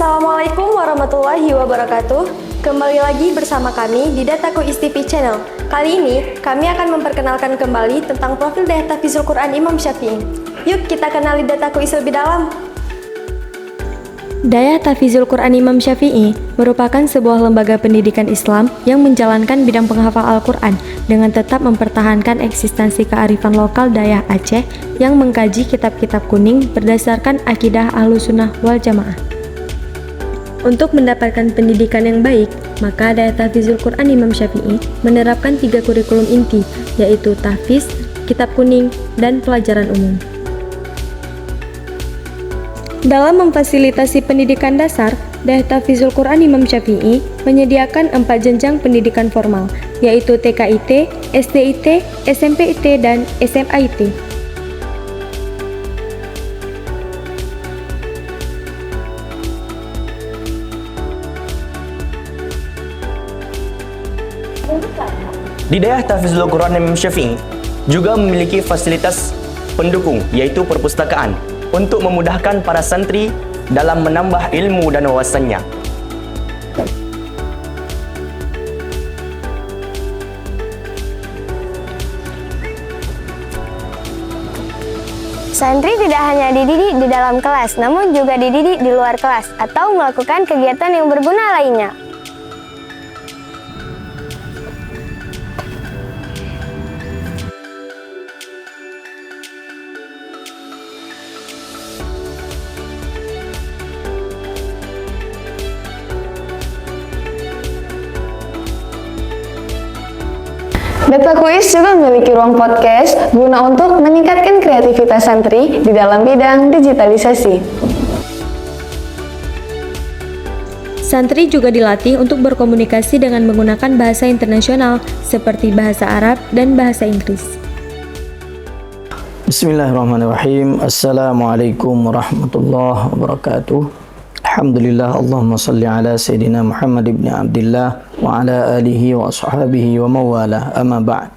Assalamualaikum warahmatullahi wabarakatuh. Kembali lagi bersama kami di Dataku ISTV Channel. Kali ini kami akan memperkenalkan kembali tentang profil Dayah Tahfizul Quran Imam Syafi'i. Yuk kita kenali Dataku IS lebih dalam. Dayah Tahfizul Quran Imam Syafi'i merupakan sebuah lembaga pendidikan Islam yang menjalankan bidang penghafal Al-Quran dengan tetap mempertahankan eksistensi kearifan lokal Dayah Aceh yang mengkaji kitab-kitab kuning berdasarkan akidah Ahlussunnah wal Jamaah. Untuk mendapatkan pendidikan yang baik, maka Dayah Tahfizul Quran Imam Syafi'i menerapkan 3 kurikulum inti, yaitu tahfiz, kitab kuning, dan pelajaran umum. Dalam memfasilitasi pendidikan dasar, Dayah Tahfizul Quran Imam Syafi'i menyediakan 4 jenjang pendidikan formal, yaitu TKIT, SDIT, SMPIT, dan SMAIT. Di Dayah Tahfizul Quran Imam Syafi'i juga memiliki fasilitas pendukung, yaitu perpustakaan, untuk memudahkan para santri dalam menambah ilmu dan wawasannya. Santri tidak hanya dididik di dalam kelas, namun juga dididik di luar kelas atau melakukan kegiatan yang berguna lainnya. Dataku IS juga memiliki ruang podcast guna untuk meningkatkan kreativitas santri di dalam bidang digitalisasi. Santri juga dilatih untuk berkomunikasi dengan menggunakan bahasa internasional seperti bahasa Arab dan bahasa Inggris. Bismillahirrahmanirrahim. Assalamualaikum warahmatullahi wabarakatuh. Alhamdulillah, Allahumma salli ala Sayyidina Muhammad ibn Abdillah wa ala alihi wa ashabihi wa mawalah, amma ba'd.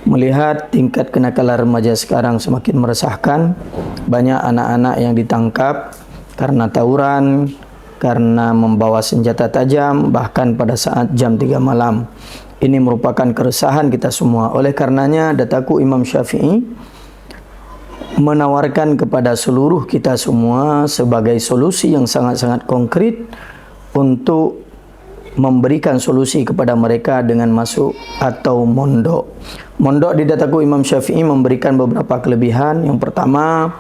Melihat tingkat kenakalan remaja sekarang semakin meresahkan, banyak anak-anak yang ditangkap karena tawuran, karena membawa senjata tajam, bahkan pada saat jam 3 malam. Ini merupakan keresahan kita semua. Oleh karenanya, Dataku Imam Syafi'i menawarkan kepada seluruh kita semua sebagai solusi yang sangat-sangat konkret untuk memberikan solusi kepada mereka dengan masuk atau mondok. Mondok di Dataku Imam Syafi'i memberikan beberapa kelebihan. Yang pertama,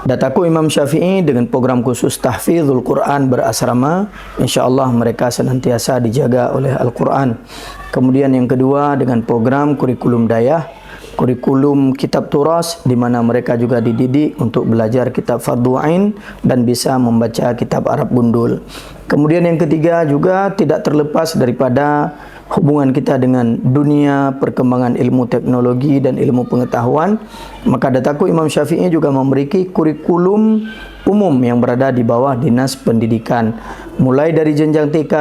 Dataku Imam Syafi'i dengan program khusus Tahfizul Quran berasrama, insyaAllah mereka senantiasa dijaga oleh Al-Quran. Kemudian yang kedua, dengan program kurikulum Dayah, kurikulum kitab turas, di mana mereka juga dididik untuk belajar kitab Fardhu Ain dan bisa membaca kitab Arab gundul. Kemudian yang ketiga juga tidak terlepas daripada hubungan kita dengan dunia perkembangan ilmu teknologi dan ilmu pengetahuan, maka Dataku Imam Syafi'i juga memiliki kurikulum umum yang berada di bawah Dinas Pendidikan, mulai dari jenjang TK,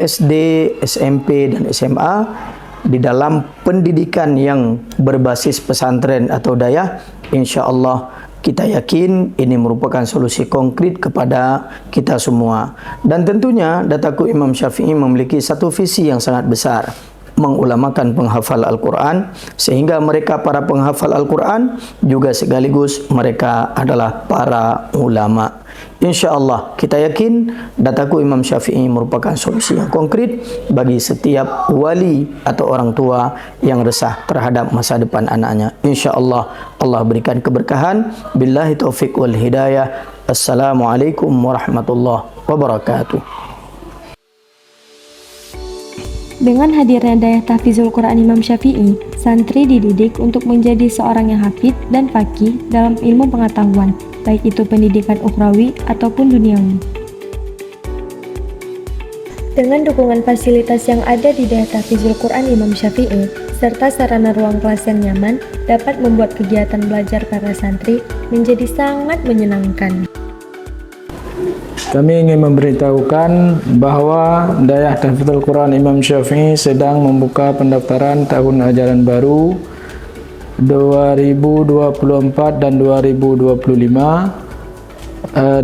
SD, SMP, dan SMA. Di dalam pendidikan yang berbasis pesantren atau dayah, insya Allah kita yakin ini merupakan solusi konkret kepada kita semua. Dan tentunya Dataku Imam Syafi'i memiliki satu visi yang sangat besar, mengulamakan penghafal Al-Quran, sehingga mereka para penghafal Al-Quran juga sekaligus mereka adalah para ulama. Insya Allah kita yakin Dataku Imam Syafi'i merupakan solusi yang konkret bagi setiap wali atau orang tua yang resah terhadap masa depan anaknya. Insya Allah Allah berikan keberkahan. Billahi taufiq wal hidayah. Assalamualaikum warahmatullahi wabarakatuh. Dengan hadirnya Dayah Tahfizul Quran Imam Syafi'i, santri dididik untuk menjadi seorang yang hafid dan faqih dalam ilmu pengetahuan, baik itu pendidikan ukhrawi ataupun duniawi. Dengan dukungan fasilitas yang ada di Dayah Tahfizul Quran Imam Syafi'i, serta sarana ruang kelas yang nyaman, dapat membuat kegiatan belajar para santri menjadi sangat menyenangkan. Kami ingin memberitahukan bahwa Dayah Tahfizul Quran Imam Syafi'i sedang membuka pendaftaran tahun ajaran baru 2024 dan 2025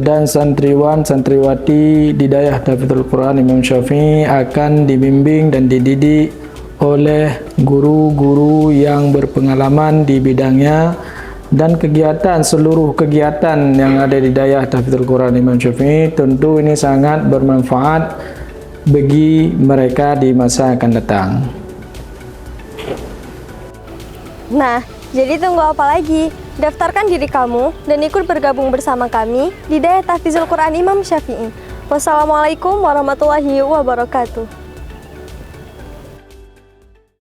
dan santriwan santriwati di Dayah Tahfidzul Quran Imam Syafi'i akan dibimbing dan dididik oleh guru-guru yang berpengalaman di bidangnya, dan seluruh kegiatan yang ada di Dayah Tahfidzul Quran Imam Syafi'i tentu ini sangat bermanfaat bagi mereka di masa akan datang. Nah, jadi tunggu apa lagi? Daftarkan diri kamu dan ikut bergabung bersama kami di Dayah Tahfidzul Quran Imam Syafi'i. Wassalamualaikum warahmatullahi wabarakatuh.